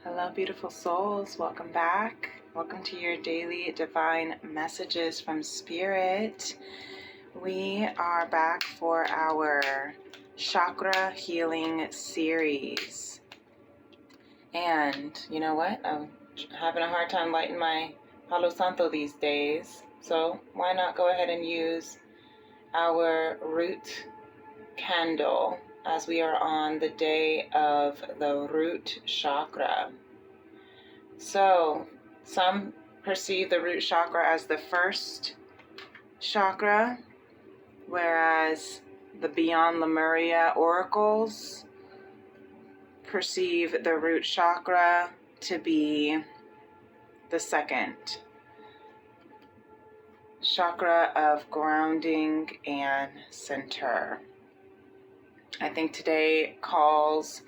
Hello, beautiful souls. Welcome back. Welcome to your daily divine messages from Spirit. We are back for our chakra healing series. And you know what? I'm having a hard time lighting my Palo Santo these days. So why not go ahead and use our root candle as we are on the day of the root chakra. So some perceive the root chakra as the first chakra, whereas the Beyond Lemuria oracles perceive the root chakra to be the second chakra of grounding and center. I think today calls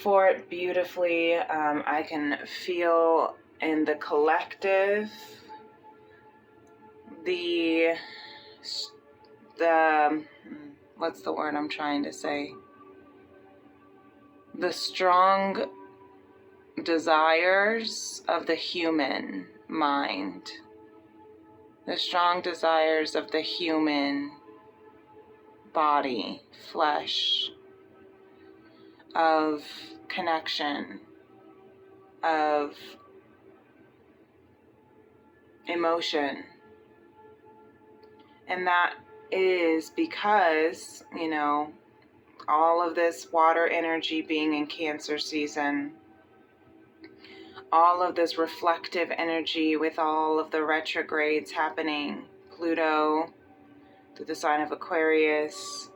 for it beautifully. I can feel in the collective the what's the word I'm trying to say? The strong desires of the human mind. The strong desires of the human body, flesh, of connection, of emotion. And that is because, all of this water energy being in Cancer season, all of this reflective energy with all of the retrogrades happening, Pluto through the sign of Aquarius,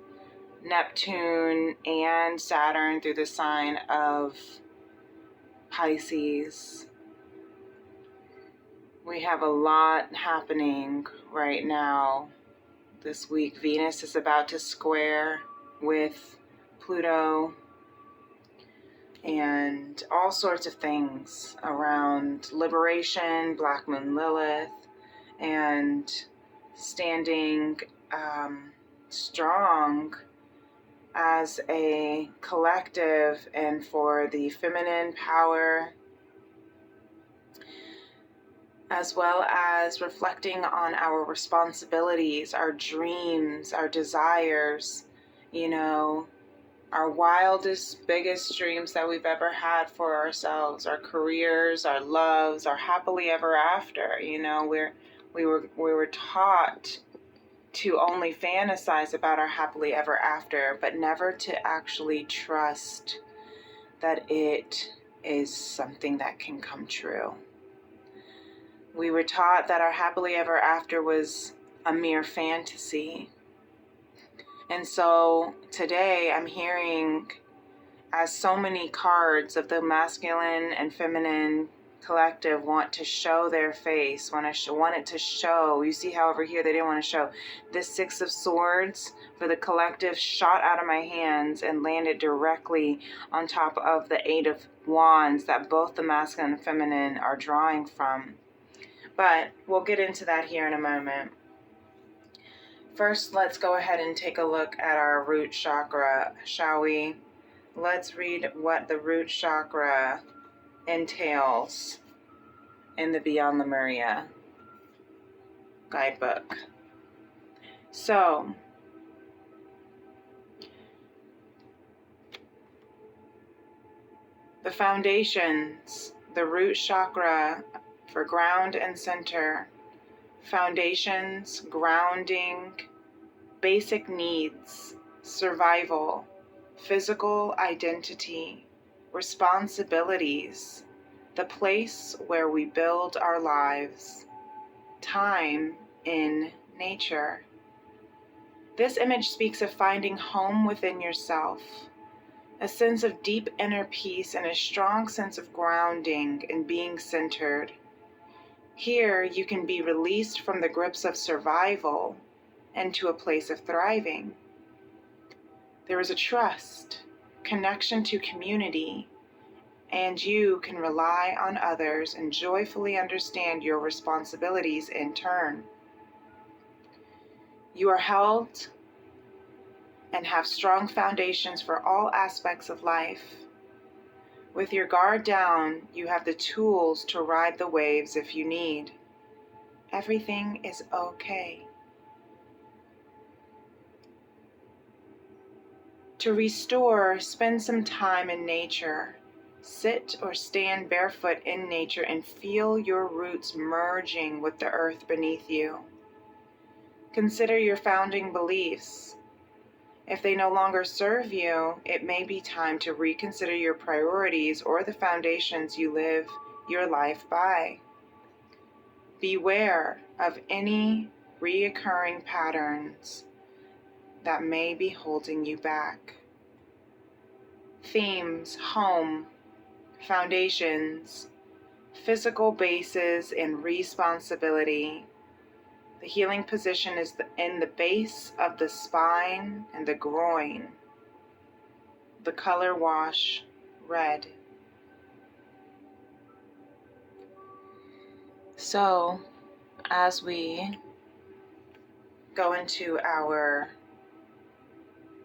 Neptune and Saturn through the sign of Pisces. We have a lot happening right now this week. Venus is about to square with Pluto and all sorts of things around liberation, Black Moon Lilith, and standing strong as a collective and for the feminine power, as well as reflecting on our responsibilities, our dreams, our desires, our wildest, biggest dreams that we've ever had for ourselves, our careers, our loves, our happily ever after. We were taught to only fantasize about our happily ever after, but never to actually trust that it is something that can come true. We were taught that our happily ever after was a mere fantasy. And so today I'm hearing, as so many cards of the masculine and feminine collective want to show their face, want it to show. You see how over here they didn't want to show. This Six of Swords for the collective shot out of my hands and landed directly on top of the Eight of Wands that both the masculine and feminine are drawing from. But we'll get into that here in a moment. First, let's go ahead and take a look at our root chakra, shall we? Let's read what the root chakra entails in the Beyond Lemuria guidebook. So, the foundations, the root chakra for ground and center, foundations, grounding, basic needs, survival, physical identity, responsibilities, the place where we build our lives, time in nature. This image speaks of finding home within yourself, a sense of deep inner peace and a strong sense of grounding and being centered. Here you can be released from the grips of survival and to a place of thriving. There is a trust, connection to community, and you can rely on others and joyfully understand your responsibilities in turn. You are held and have strong foundations for all aspects of life. With your guard down, you have the tools to ride the waves if you need. Everything is okay. To restore, spend some time in nature. Sit or stand barefoot in nature and feel your roots merging with the earth beneath you. Consider your founding beliefs. If they no longer serve you, it may be time to reconsider your priorities or the foundations you live your life by. Beware of any reoccurring patterns that may be holding you back. Themes: home, foundations, physical bases, and responsibility. The healing position is in the base of the spine and the groin. The color wash, red. So, as we go into our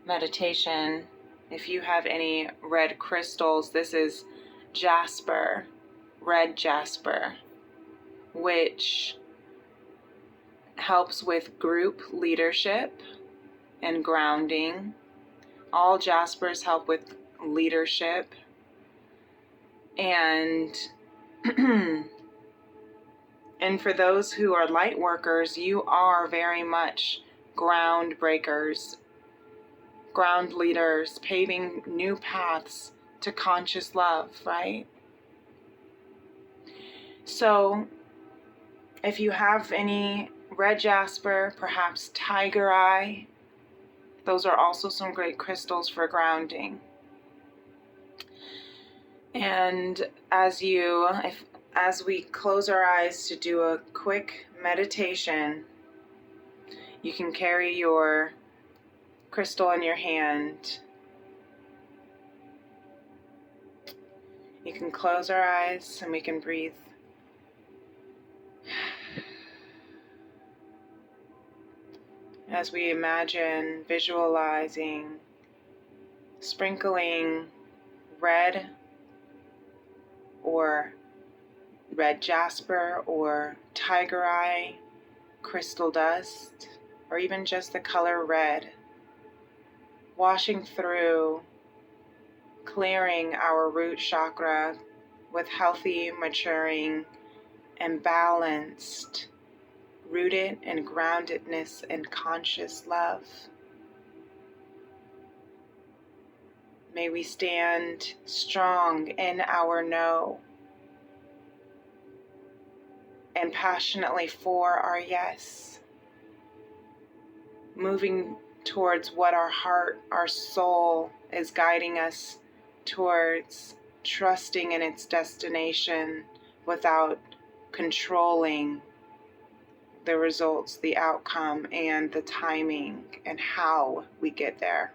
meditation, if you have any red crystals, this is jasper, red jasper, which helps with group leadership and grounding. All jaspers help with leadership. And and for those who are light workers, you are very much ground breakers, ground leaders, paving new paths to conscious love, right? So if you have any red jasper, perhaps tiger eye, those are also some great crystals for grounding. And as we close our eyes to do a quick meditation, you can carry your crystal in your hand. You can close our eyes and we can breathe. As we imagine, visualizing, sprinkling red or red jasper or tiger eye crystal dust, or even just the color red, washing through, clearing our root chakra with healthy, maturing, and balanced, rooted and groundedness and conscious love. May we stand strong in our no and passionately for our yes, moving towards what our heart, our soul is guiding us towards, trusting in its destination without controlling the results, the outcome, and the timing, and how we get there.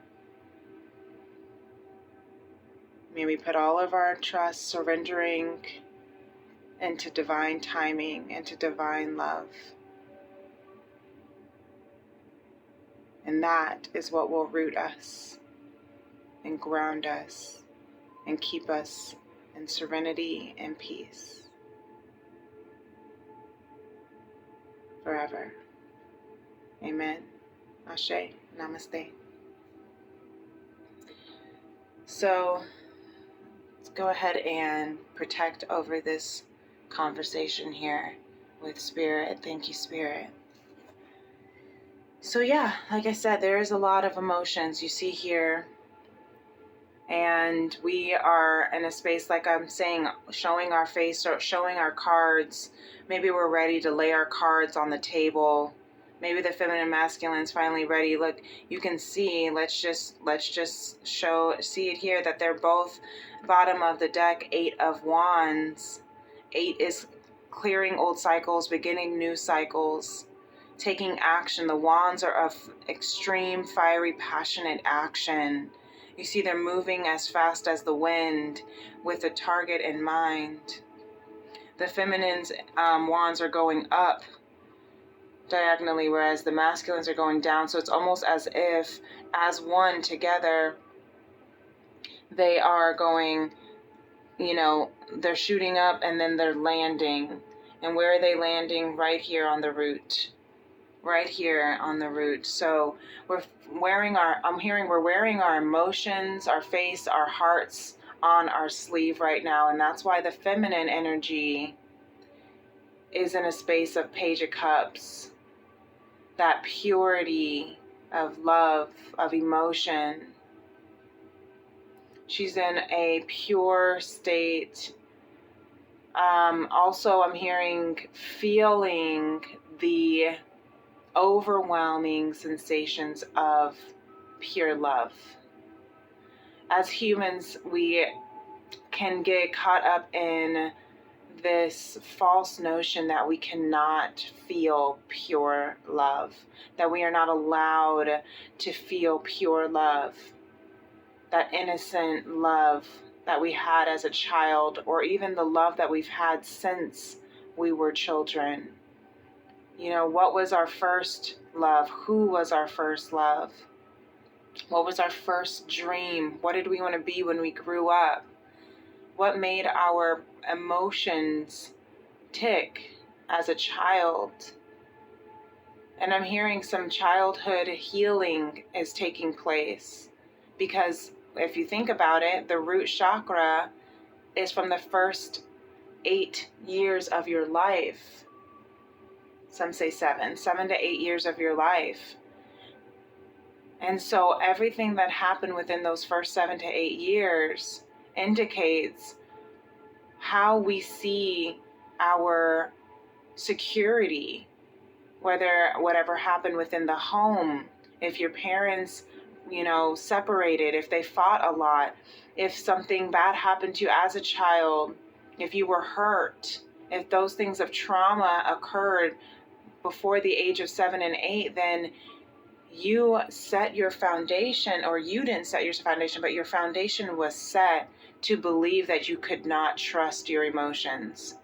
May we put all of our trust, surrendering into divine timing, into divine love. And that is what will root us and ground us and keep us in serenity and peace forever. Amen. Ashe. Namaste. So let's go ahead and protect over this conversation here with Spirit. Thank you, Spirit. So yeah, like I said, there is a lot of emotions you see here. And we are in a space, like I'm saying, showing our face or showing our cards. Maybe we're ready to lay our cards on the table. Maybe the feminine masculine is finally ready. Look, you can see, let's just see it here, that they're both bottom of the deck, 8 of Wands. 8 is clearing old cycles, beginning new cycles, taking action. The Wands are of extreme, fiery, passionate action. You see they're moving as fast as the wind with a target in mind. The feminine's wands are going up diagonally, whereas the masculines are going down. So it's almost as if, as one together, they are going they're shooting up and then they're landing. And where are they landing? Right here on the root. Right here on the root. So we're wearing our emotions, our face, our hearts on our sleeve right now. And that's why the feminine energy is in a space of Page of Cups. That purity of love, of emotion. She's in a pure state. Also, I'm feeling the overwhelming sensations of pure love. As humans, we can get caught up in this false notion that we cannot feel pure love, that we are not allowed to feel pure love, that innocent love that we had as a child, or even the love that we've had since we were children. What was our first love? Who was our first love? What was our first dream? What did we want to be when we grew up? What made our emotions tick as a child? And I'm hearing some childhood healing is taking place, because if you think about it, the root chakra is from the first 8 years of your life. Some say 7 to 8 years of your life. And so everything that happened within those first 7 to 8 years indicates how we see our security, whatever happened within the home, if your parents, separated, if they fought a lot, if something bad happened to you as a child, if you were hurt, if those things of trauma occurred before the age of 7 and 8, then you set your foundation, or you didn't set your foundation, but your foundation was set to believe that you could not trust your emotions,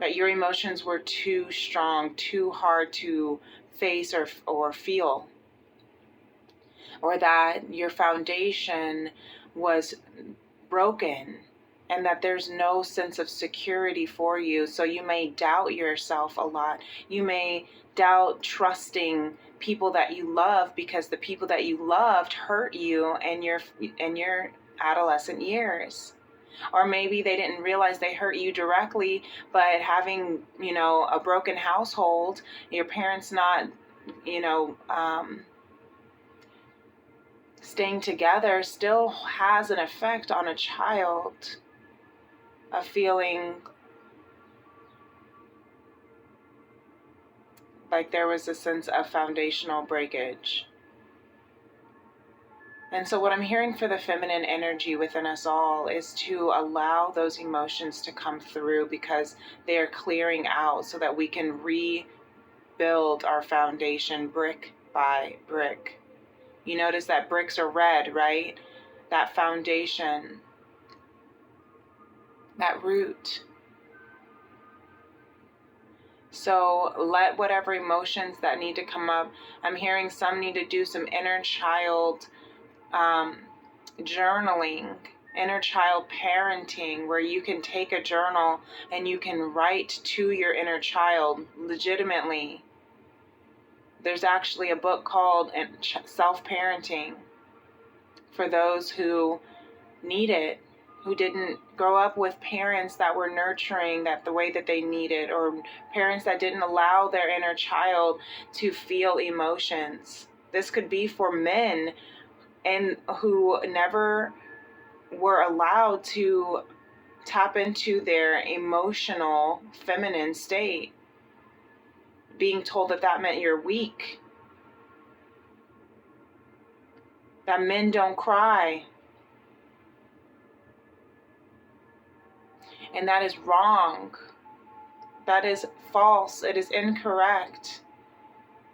that your emotions were too strong, too hard to face or feel, or that your foundation was broken and that there's no sense of security for you. So you may doubt yourself a lot. You may doubt trusting people that you love, because the people that you loved hurt you in your adolescent years. Or maybe they didn't realize they hurt you directly, but having, a broken household, your parents not, staying together still has an effect on a child of feeling like there was a sense of foundational breakage. And so what I'm hearing for the feminine energy within us all is to allow those emotions to come through, because they are clearing out so that we can rebuild our foundation brick by brick. You notice that bricks are red, right? That foundation, that root. So let whatever emotions that need to come up, I'm hearing some need to do some inner child journaling, inner child parenting, where you can take a journal and you can write to your inner child legitimately. There's actually a book called Self-Parenting for those who need it, who didn't grow up with parents that were nurturing that the way that they needed, or parents that didn't allow their inner child to feel emotions. This could be for men and who never were allowed to tap into their emotional feminine state, being told that meant you're weak, that men don't cry. And that is wrong. That is false. It is incorrect.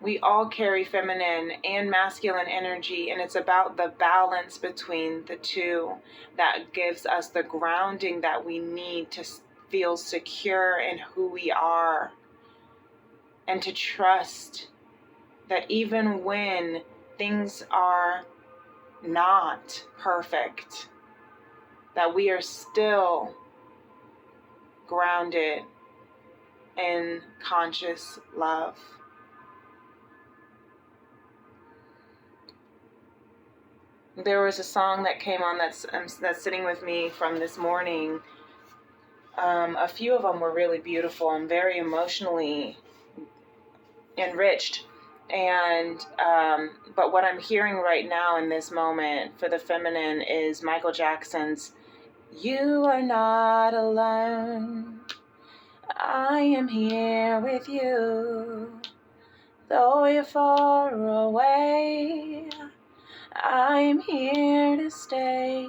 We all carry feminine and masculine energy, and it's about the balance between the two that gives us the grounding that we need to feel secure in who we are, and to trust that even when things are not perfect, that we are still grounded in conscious love. There was a song that came on that's sitting with me from this morning. A few of them were really beautiful and very emotionally enriched. And but what I'm hearing right now in this moment for the feminine is Michael Jackson's "You Are Not Alone. I am here with you. Though you're far away, I'm here to stay.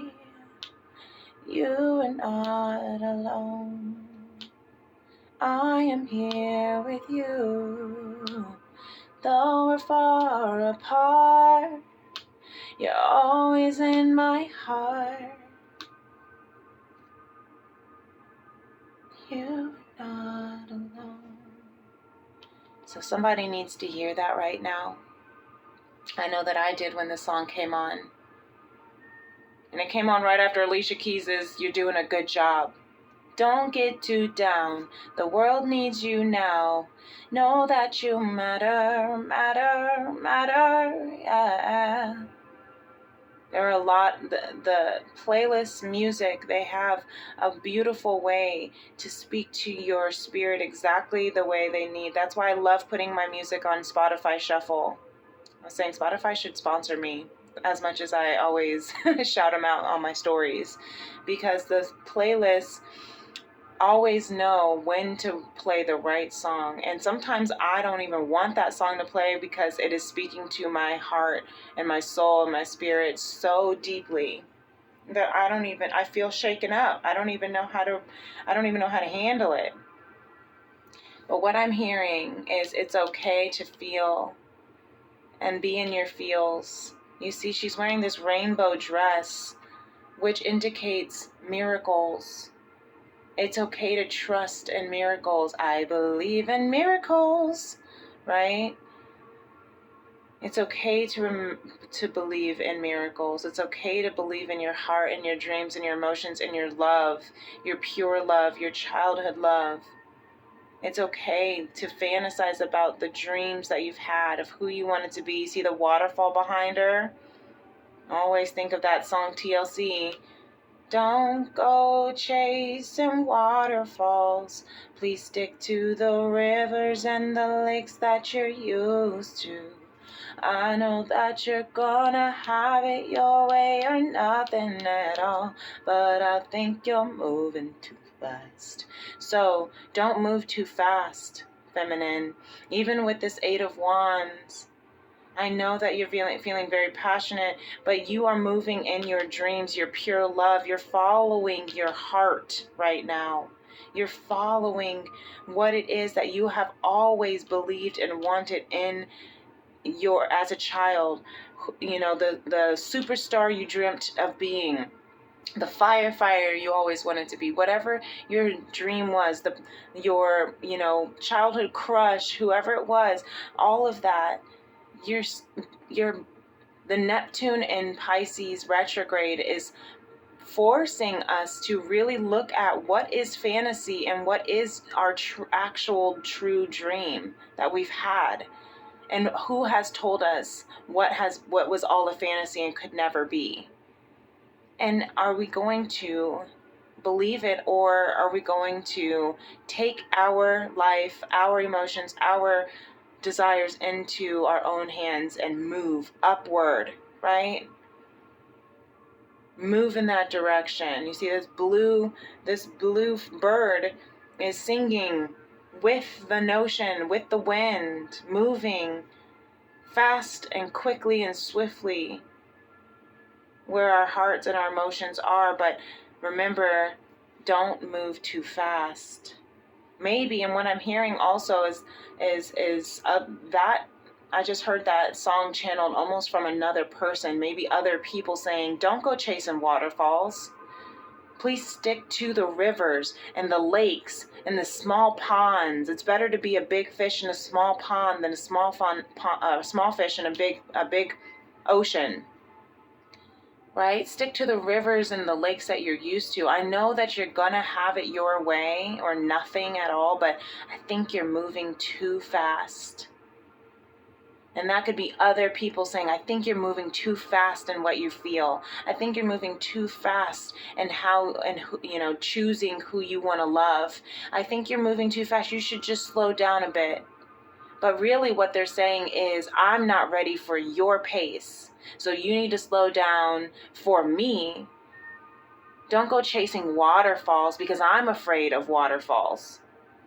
You are not alone. I am here with you. Though we're far apart, you're always in my heart. You're not alone." So somebody needs to hear that right now. I know that I did when the song came on. And it came on right after Alicia Keys's "You're Doing a Good Job." Don't get too down. The world needs you now. Know that you matter, matter, matter, yeah. There are a lot, the playlist music, they have a beautiful way to speak to your spirit exactly the way they need. That's why I love putting my music on Spotify Shuffle. I was saying Spotify should sponsor me as much as I always shout them out on my stories, because the playlists always know when to play the right song. And sometimes I don't even want that song to play because it is speaking to my heart and my soul and my spirit so deeply that I feel shaken up. I don't even know how to handle it. But what I'm hearing is it's okay to feel and be in your feels. You see, she's wearing this rainbow dress, which indicates miracles. It's okay to trust in miracles. I believe in miracles, right? It's okay to believe in miracles. It's okay to believe in your heart and your dreams and your emotions and your love, your pure love, your childhood love. It's okay to fantasize about the dreams that you've had of who you wanted to be. See the waterfall behind her? Always think of that song TLC. Don't go chasing waterfalls. Please stick to the rivers and the lakes that you're used to. I know that you're gonna have it your way or nothing at all, but I think you're moving too fast. So don't move too fast, feminine. Even with this 8 of Wands, I know that you're feeling very passionate, but you are moving in your dreams, your pure love. You're following your heart right now. You're following what it is that you have always believed and wanted in as a child. You know, the superstar you dreamt of being, the firefighter you always wanted to be, whatever your dream was, your childhood crush, whoever it was, all of that. The Neptune in Pisces retrograde is forcing us to really look at what is fantasy and what is our actual true dream that we've had, and who has told us what was all a fantasy and could never be. And are we going to believe it, or are we going to take our life, our emotions, our desires into our own hands and move upward, right? Move in that direction. You see this blue bird is singing with the notion, with the wind, moving fast and quickly and swiftly where our hearts and our emotions are. But remember, don't move too fast. Maybe, and what I'm hearing also is that I just heard that song channeled almost from another person, maybe other people saying, don't go chasing waterfalls. Please stick to the rivers and the lakes and the small ponds. It's better to be a big fish in a small pond than a small fish in a big ocean. right? Stick to the rivers and the lakes that you're used to. I know that you're gonna have it your way or nothing at all, but I think you're moving too fast. And that could be other people saying, I think you're moving too fast in what you feel. I think you're moving too fast in how, and choosing who you want to love. I think you're moving too fast. You should just slow down a bit. But really what they're saying is, I'm not ready for your pace. So you need to slow down for me. Don't go chasing waterfalls because I'm afraid of waterfalls.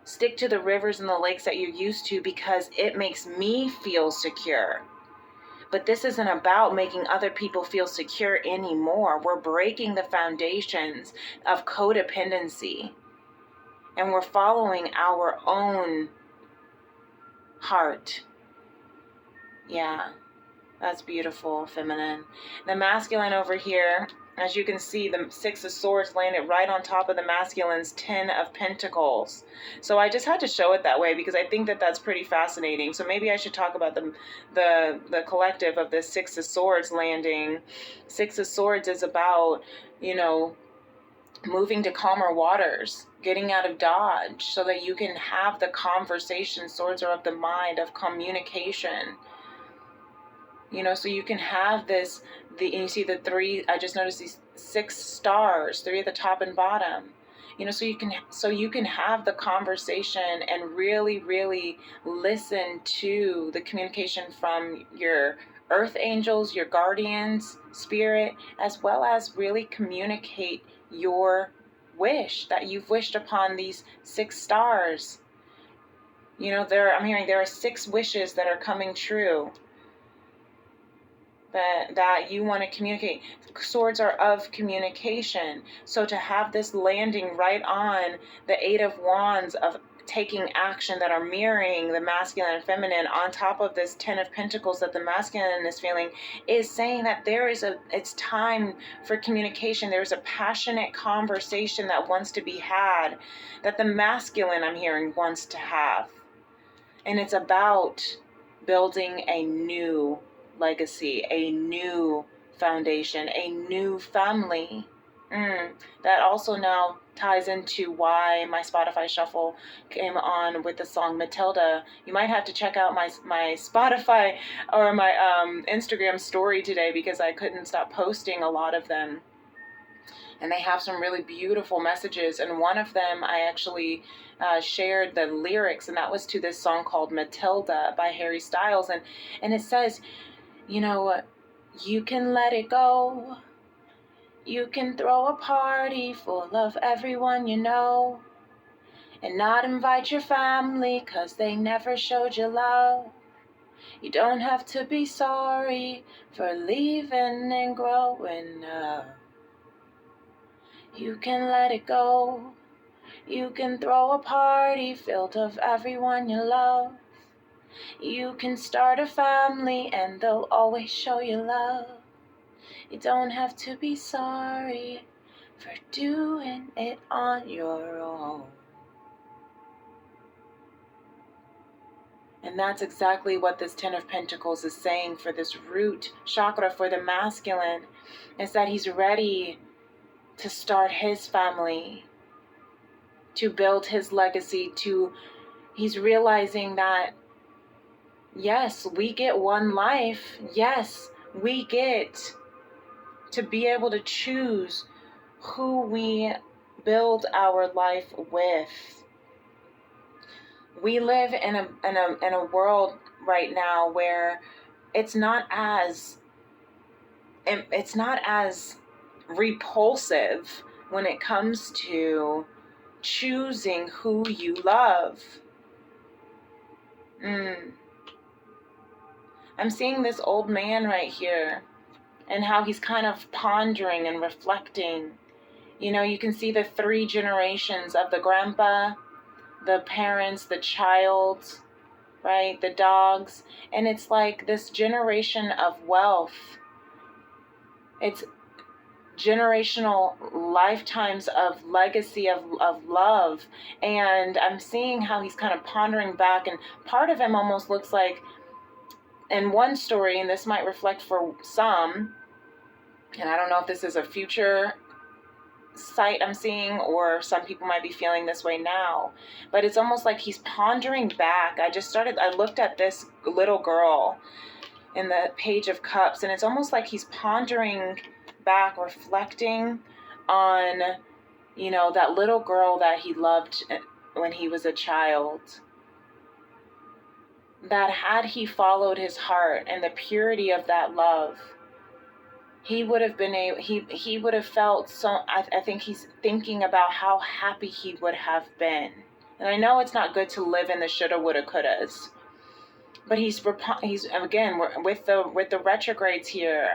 Stick to the rivers and the lakes that you're used to because it makes me feel secure. But this isn't about making other people feel secure anymore. We're breaking the foundations of codependency. And we're following our own heart. Yeah, that's beautiful, feminine. The masculine over here, as you can see, the Six of Swords landed right on top of the masculine's Ten of Pentacles. So I just had to show it that way because I think that that's pretty fascinating. So maybe I should talk about the collective of the Six of Swords landing. Six of Swords is about, moving to calmer waters, getting out of Dodge so that you can have the conversation. Swords are of the mind, of communication. So you can have this, and you see the three, I just noticed these 6 stars, 3 at the top and bottom. So you can have the conversation and really, really listen to the communication from your earth angels, your guardians, spirit, as well as really communicate your wish that you've wished upon these 6 stars. I'm hearing there are 6 wishes that are coming true. That you want to communicate. Swords are of communication. So to have this landing right on the 8 of Wands of taking action that are mirroring the masculine and feminine on top of this 10 of Pentacles that the masculine is feeling is saying that it's time for communication. There's a passionate conversation that wants to be had, that the masculine, I'm hearing, wants to have. And it's about building a new legacy, a new foundation, a new family. That also now ties into why my Spotify shuffle came on with the song Matilda. You might have to check out my Spotify or my Instagram story today because I couldn't stop posting a lot of them. And they have some really beautiful messages. And one of them I actually shared the lyrics, and that was to this song called Matilda by Harry Styles. And it says, you can let it go. You can throw a party full of everyone you know and not invite your family 'cause they never showed you love. You don't have to be sorry for leaving and growing up. You can let it go. You can throw a party filled of everyone you love. You can start a family and they'll always show you love. You don't have to be sorry for doing it on your own. And that's exactly what this 10 of Pentacles is saying for this root chakra for the masculine, is that he's ready to start his family, to build his legacy, he's realizing that, yes, we get one life. Yes, we get to be able to choose who we build our life with. We live in a world right now where it's not as repulsive when it comes to choosing who you love. I'm seeing this old man right here and how he's kind of pondering and reflecting. You can see the 3 generations of the grandpa, the parents, the child, right? The dogs. And it's like this generation of wealth. It's generational lifetimes of legacy of love. And I'm seeing how he's kind of pondering back, and part of him almost looks like, in one story, and this might reflect for some, And I don't know if this is a future sight I'm seeing, or some people might be feeling this way now, but it's almost like he's pondering back. I looked at this little girl in the Page of Cups, and it's almost like he's pondering back, reflecting on, that little girl that he loved when he was a child, that had he followed his heart and the purity of that love, he would have been he would have felt so. I think he's thinking about how happy he would have been. And I know it's not good to live in the shoulda, woulda, couldas, but he's again, with the retrogrades here,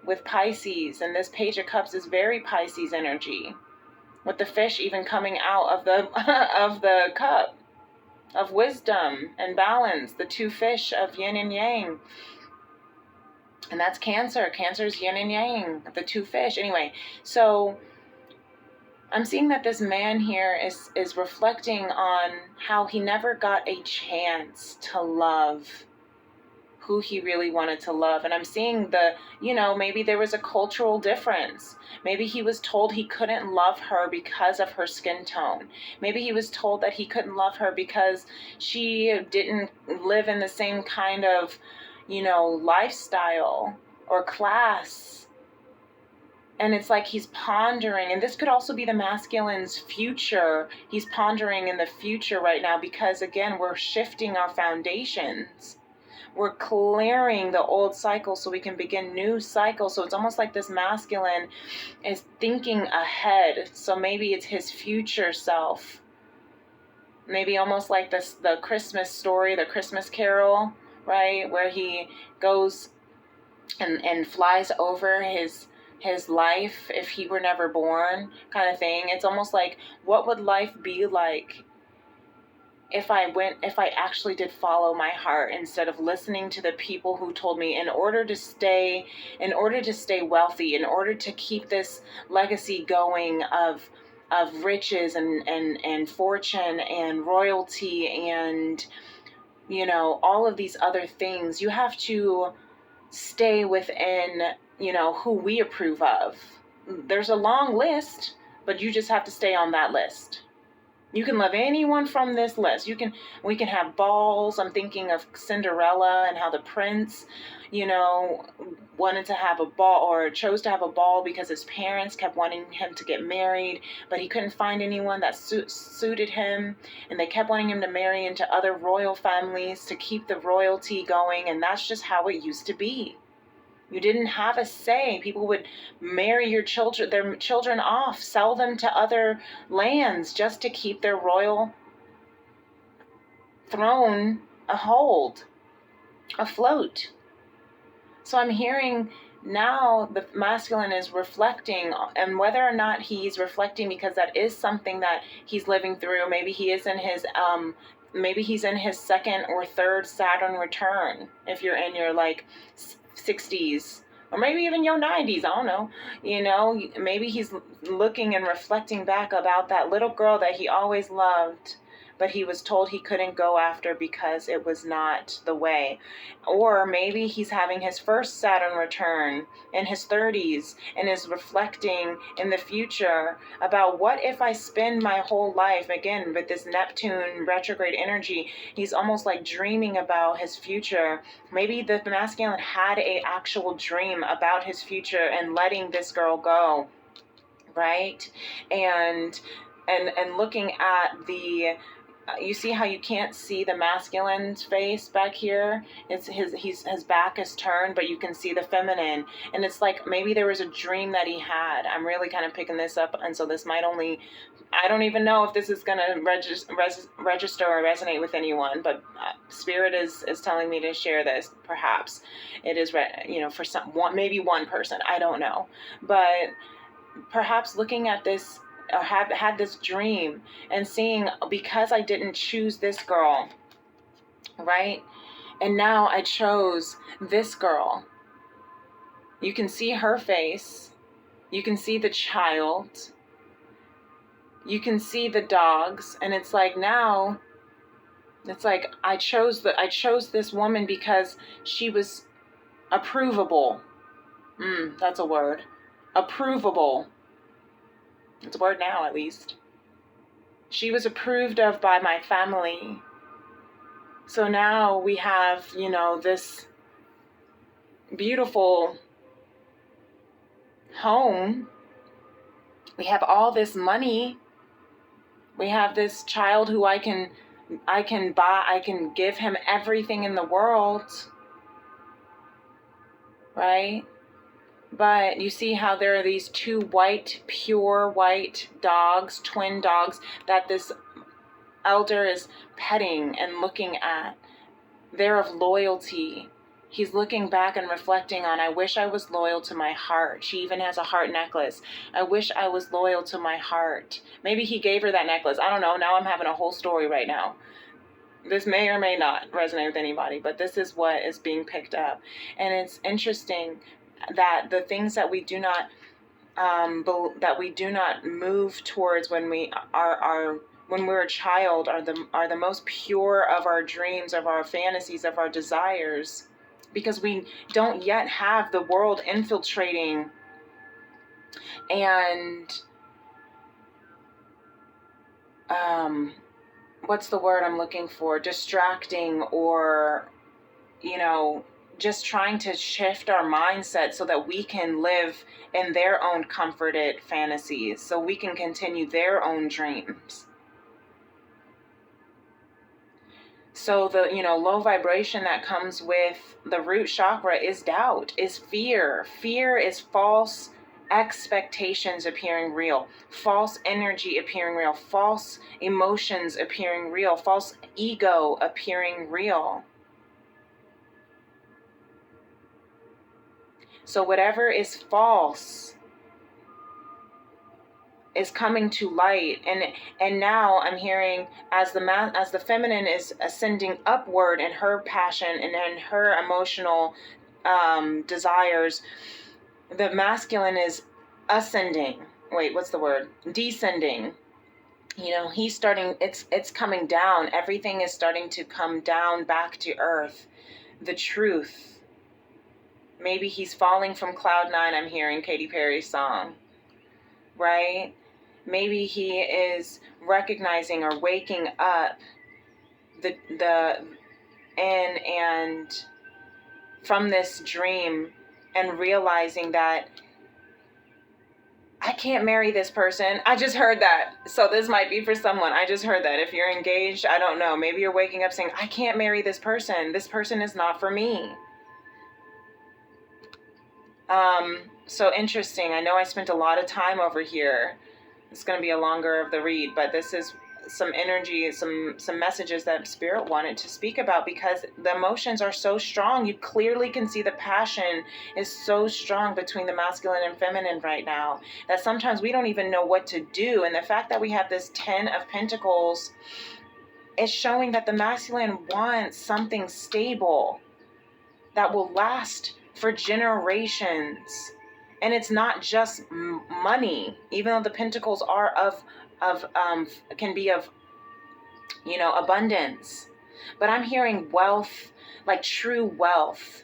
with Pisces, and this Page of Cups is very Pisces energy, with the fish even coming out of the of the cup of wisdom and balance, the two fish of yin and yang. And that's Cancer. Cancer's yin and yang, the two fish. Anyway, so I'm seeing that this man here is reflecting on how he never got a chance to love who he really wanted to love. And I'm seeing maybe there was a cultural difference. Maybe he was told he couldn't love her because of her skin tone. Maybe he was told that he couldn't love her because she didn't live in the same kind of lifestyle or class. And it's like he's pondering, and this could also be the masculine's future. He's pondering in the future right now, because again, we're shifting our foundations. We're clearing the old cycle so we can begin new cycles. So it's almost like this masculine is thinking ahead. So maybe it's his future self. Maybe almost like the Christmas story, the Christmas Carol, right, where he goes and flies over his life if he were never born, kind of thing. It's almost like, what would life be like if I actually did follow my heart, instead of listening to the people who told me in order to stay wealthy, in order to keep this legacy going of riches and fortune and royalty and all of these other things, you have to stay within, who we approve of. There's a long list, but you just have to stay on that list. You can love anyone from this list. We can have balls. I'm thinking of Cinderella and how the prince, wanted to have a ball, or chose to have a ball because his parents kept wanting him to get married, but he couldn't find anyone that suited him, and they kept wanting him to marry into other royal families to keep the royalty going, and that's just how it used to be. You didn't have a say. People would marry their children off, sell them to other lands just to keep their royal throne afloat. So I'm hearing now the masculine is reflecting, and whether or not he's reflecting because that is something that he's living through. Maybe he is in his second or third Saturn return, if you're in your 60s, or maybe even your 90s, I don't know. Maybe he's looking and reflecting back about that little girl that he always loved, but he was told he couldn't go after because it was not the way. Or maybe he's having his first Saturn return in his 30s and is reflecting in the future about, what if I spend my whole life, again, with this Neptune retrograde energy, he's almost like dreaming about his future. Maybe the masculine had an actual dream about his future and letting this girl go, right? And looking at you see how you can't see the masculine's face back here? It's his back is turned, but you can see the feminine. And it's like maybe there was a dream that he had. I'm really kind of picking this up, and so this might only, I don't even know if this is going to register or resonate with anyone, but Spirit is telling me to share this. Perhaps it is, for maybe one person. I don't know. But perhaps looking at this, or had this dream and seeing, because I didn't choose this girl, right? And now I chose this girl. You can see her face. You can see the child. You can see the dogs. And it's like, now, it's like I chose this woman because she was approvable. That's a word. Approvable. It's a word now, at least. She was approved of by my family. So now we have, this beautiful home. We have all this money. We have this child who I can give him everything in the world. Right? But you see how there are these two pure white dogs, twin dogs, that this elder is petting and looking at. They're of loyalty. He's looking back and reflecting on, I wish I was loyal to my heart. She even has a heart necklace. I wish I was loyal to my heart. Maybe he gave her that necklace. I don't know. Now I'm having a whole story right now. This may or may not resonate with anybody, but this is what is being picked up. And it's interesting that the things that we do not move towards when we're a child are the most pure of our dreams, of our fantasies, of our desires, because we don't yet have the world infiltrating and what's the word I'm looking for? Distracting, or just trying to shift our mindset so that we can live in their own comforted fantasies, so we can continue their own dreams. So the, low vibration that comes with the root chakra is doubt, is fear. Fear is false expectations appearing real, false energy appearing real, false emotions appearing real, false ego appearing real. So whatever is false is coming to light, and now I'm hearing as the feminine is ascending upward in her passion and in her emotional desires, the masculine is ascending. Wait, what's the word? Descending. He's starting. It's coming down. Everything is starting to come down back to earth. The truth. Maybe he's falling from cloud 9. I'm hearing Katy Perry's song, right? Maybe he is recognizing or waking up and from this dream and realizing that I can't marry this person. I just heard that. So this might be for someone. I just heard that. If you're engaged, I don't know. Maybe you're waking up saying, I can't marry this person. This person is not for me. So interesting. I know I spent a lot of time over here. It's going to be a longer of the read, but this is some energy, some messages that Spirit wanted to speak about, because the emotions are so strong. You clearly can see the passion is so strong between the masculine and feminine right now that sometimes we don't even know what to do. And the fact that we have this 10 of Pentacles is showing that the masculine wants something stable that will last for generations. And it's not just money, even though the Pentacles are can be of, abundance. But I'm hearing wealth, like true wealth.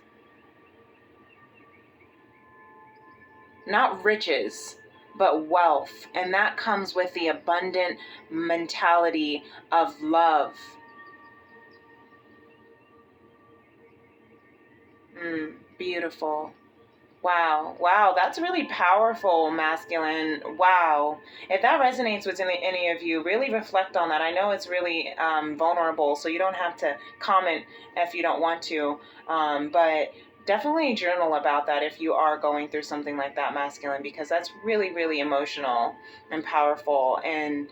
Not riches, but wealth. And that comes with the abundant mentality of love. Beautiful. Wow, that's really powerful, masculine. Wow. If that resonates with any of you, really reflect on that. I know it's really vulnerable, so you don't have to comment if you don't want to, but definitely journal about that if you are going through something like that, masculine, because that's really, really emotional and powerful. And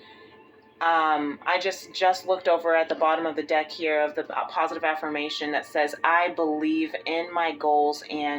I just looked over at the bottom of the deck here of the positive affirmation that says, I believe in my goals and